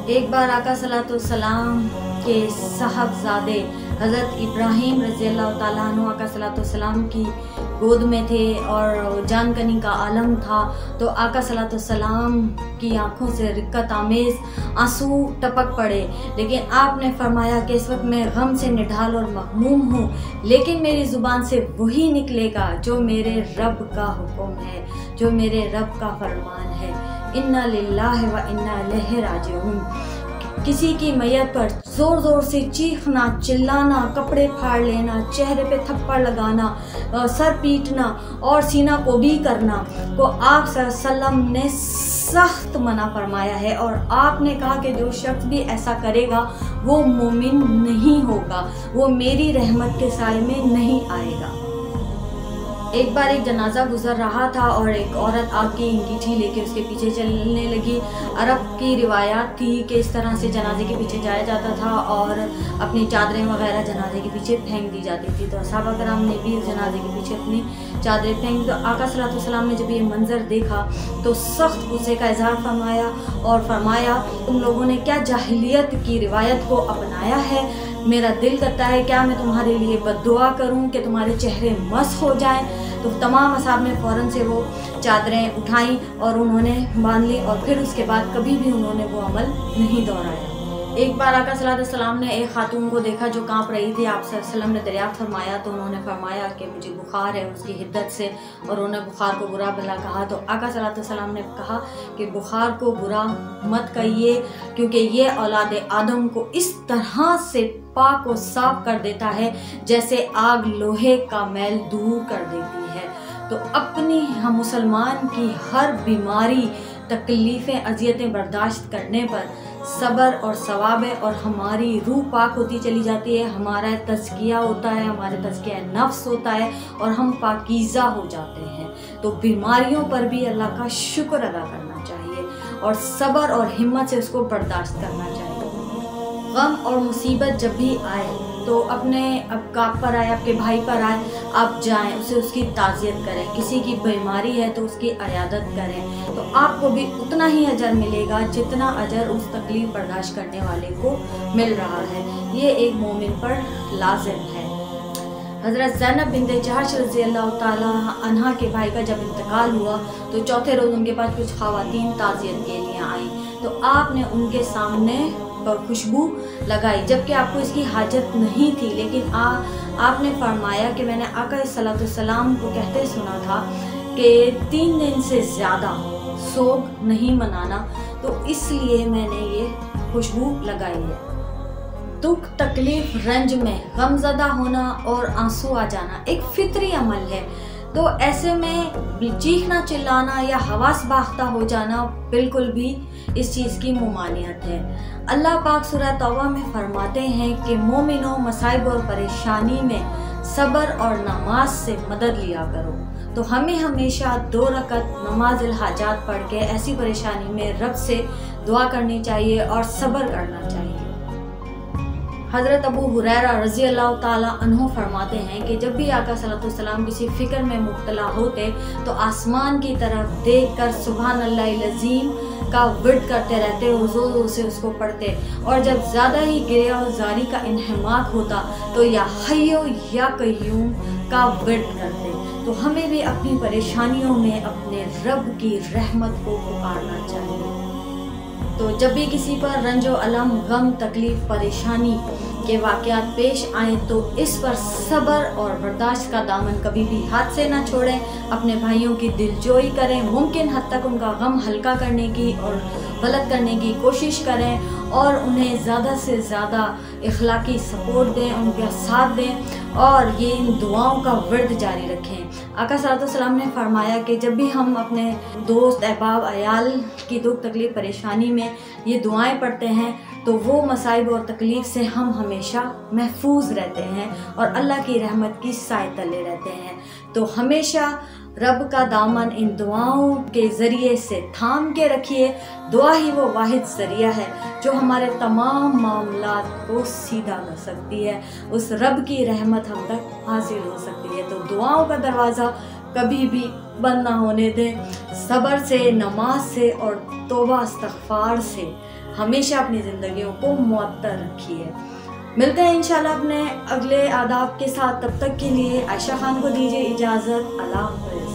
ایک بار آقا صلی اللہ علیہ وسلم کے صاحبزادے حضرت ابراہیم رضی اللہ تعالیٰ عنہ آقا صلی اللہ علیہ وسلم کی گود میں تھے اور جان کنی کا عالم تھا، تو آقا صلی اللہ علیہ وسلم کی آنکھوں سے رقت آمیز آنسو ٹپک پڑے، لیکن آپ نے فرمایا کہ اس وقت میں غم سے نڈھال اور مغموم ہوں، لیکن میری زبان سے وہی نکلے گا جو میرے رب کا حکم ہے، جو میرے رب کا فرمان ہے، انا للہ و انا الیہ راجعون۔ کسی کی میت پر زور زور سے چیخنا، چلانا، کپڑے پھاڑ لینا، چہرے پہ تھپڑ لگانا، سر پیٹنا اور سینہ کوبی کرنا کو آپ صلی اللہ علیہ وسلم نے سخت منع فرمایا ہے، اور آپ نے کہا کہ جو شخص بھی ایسا کرے گا وہ مومن نہیں ہوگا، وہ میری رحمت کے سائے میں نہیں آئے گا۔ ایک بار ایک جنازہ گزر رہا تھا اور ایک عورت آگ کی انگیٹھی لے کے اس کے پیچھے چلنے لگی۔ عرب کی روایات تھی کہ اس طرح سے جنازے کے پیچھے جایا جاتا تھا اور اپنی چادریں وغیرہ جنازے کے پیچھے پھینک دی جاتی تھی، تو صحابہ کرام نے بھی جنازے کے پیچھے اپنی چادریں پھینک دی۔ تو آقا صلی اللہ علیہ وسلم نے جب یہ منظر دیکھا تو سخت غصے کا اظہار فرمایا اور فرمایا تم لوگوں نے کیا جاہلیت کی روایت کو اپنایا ہے، میرا دل کرتا ہے کیا میں تمہارے لیے بد دعا کروں کہ تمہارے چہرے مسخ ہو جائیں۔ تو تمام اصحاب نے فوراً سے وہ چادریں اٹھائیں اور انہوں نے باندھ لی، اور پھر اس کے بعد کبھی بھی انہوں نے وہ عمل نہیں دہرایا۔ ایک بار آقا صلی اللہ علیہ وسلم نے ایک خاتون کو دیکھا جو کانپ رہی تھی، آپ صلی اللہ علیہ وسلم نے دریافت فرمایا تو انہوں نے فرمایا کہ مجھے بخار ہے اس کی حدت سے، اور انہوں نے بخار کو برا بھلا کہا، تو آقا صلی اللہ علیہ وسلم نے کہا کہ بخار کو برا مت کہیے، کیونکہ یہ اولاد آدم کو اس طرح سے پاک و صاف کر دیتا ہے جیسے آگ لوہے کا میل دور کر دیتی ہے۔ تو اپنی ہم مسلمان کی ہر بیماری، تکلیفیں، اذیتیں برداشت کرنے پر صبر اور ثواب ہے، اور ہماری روح پاک ہوتی چلی جاتی ہے، ہمارا تزکیہ ہوتا ہے، ہمارا تزکیہ نفس ہوتا ہے، اور ہم پاکیزہ ہو جاتے ہیں۔ تو بیماریوں پر بھی اللہ کا شکر ادا کرنا چاہیے اور صبر اور ہمت سے اس کو برداشت کرنا چاہیے۔ غم اور مصیبت جب بھی آئے تو اپنے آپ پر آئے، آپ کے بھائی پر آئے، آپ جائیں اسے اس کی تعزیت کریں، کسی کی بیماری ہے تو اس کی عیادت کریں، تو آپ کو بھی اتنا ہی اجر ملے گا جتنا اجر اس تکلیف برداشت کرنے والے کو مل رہا ہے۔ یہ ایک مومن پر لازم ہے۔ حضرت زینب بنت جہش رضی اللہ تعالیٰ عنہ کے بھائی کا جب انتقال ہوا تو چوتھے روز ان کے پاس کچھ خواتین تعزیت کے لیے آئیں، تو آپ نے ان کے سامنے خوشبو لگائی، جبکہ آپ کو اس کی حاجت نہیں تھی، لیکن آپ نے فرمایا کہ میں نے آقا صلی اللہ علیہ وسلم کو کہتے سنا تھا کہ 3 دن سے زیادہ سوگ نہیں منانا، تو اس لیے میں نے یہ خوشبو لگائی ہے۔ دکھ، تکلیف، رنج میں غمزدہ ہونا اور آنسو آ جانا ایک فطری عمل ہے، تو ایسے میں چیخنا، چلانا یا حواس باختہ ہو جانا بالکل بھی اس چیز کی ممانعت ہے۔ اللہ پاک سورہ توبہ میں فرماتے ہیں کہ مومنوں مصائب اور پریشانی میں صبر اور نماز سے مدد لیا کرو، تو ہمیں ہمیشہ 2 رکعت نماز الحاجات پڑھ کے ایسی پریشانی میں رب سے دعا کرنی چاہیے اور صبر کرنا چاہیے۔ حضرت ابو ہریرہ رضی اللہ تعالیٰ عنہ فرماتے ہیں کہ جب بھی آقا صلی اللہ علیہ وسلم کسی فکر میں مبتلا ہوتے تو آسمان کی طرف دیکھ کر سبحان اللہ العظیم کا ورد کرتے رہتے، حضور سے اس کو پڑھتے، اور جب زیادہ ہی گریا اور زاری کا انہماک ہوتا تو یا حی یا قیوم کا ورد کرتے۔ تو ہمیں بھی اپنی پریشانیوں میں اپنے رب کی رحمت کو پکارنا چاہیے۔ تو جب بھی کسی پر رنج و الم، غم، تکلیف، پریشانی کے واقعات پیش آئیں تو اس پر صبر اور برداشت کا دامن کبھی بھی ہاتھ سے نہ چھوڑیں، اپنے بھائیوں کی دلجوئی کریں، ممکن حد تک ان کا غم ہلکا کرنے کی اور غلط کرنے کی کوشش کریں، اور انہیں زیادہ سے زیادہ اخلاقی سپورٹ دیں، ان کا ساتھ دیں، اور یہ ان دعاؤں کا ورد جاری رکھیں۔ آقا صلی اللہ علیہ وسلم نے فرمایا کہ جب بھی ہم اپنے دوست، احباب، عیال کی دکھ، تکلیف، پریشانی میں یہ دعائیں پڑھتے ہیں تو وہ مصائب اور تکلیف سے ہم ہمیشہ محفوظ رہتے ہیں اور اللہ کی رحمت کی سائے تلے رہتے ہیں۔ تو ہمیشہ رب کا دامن ان دعاؤں کے ذریعے سے تھام کے رکھیے۔ دعا ہی وہ واحد ذریعہ ہے جو ہمارے تمام معاملات کو سیدھا کر سکتی ہے، اس رب کی رحمت ہم تک حاصل ہو سکتی ہے۔ تو دعاؤں کا دروازہ کبھی بھی بند نہ ہونے دیں۔ صبر سے، نماز سے اور توبہ استغفار سے ہمیشہ اپنی زندگیوں کو معطر رکھیے۔ ملتے ہیں انشاءاللہ اپنے اگلے آداب کے ساتھ، تب تک کے لیے عائشہ خان کو دیجیے اجازت، اللہ حافظ۔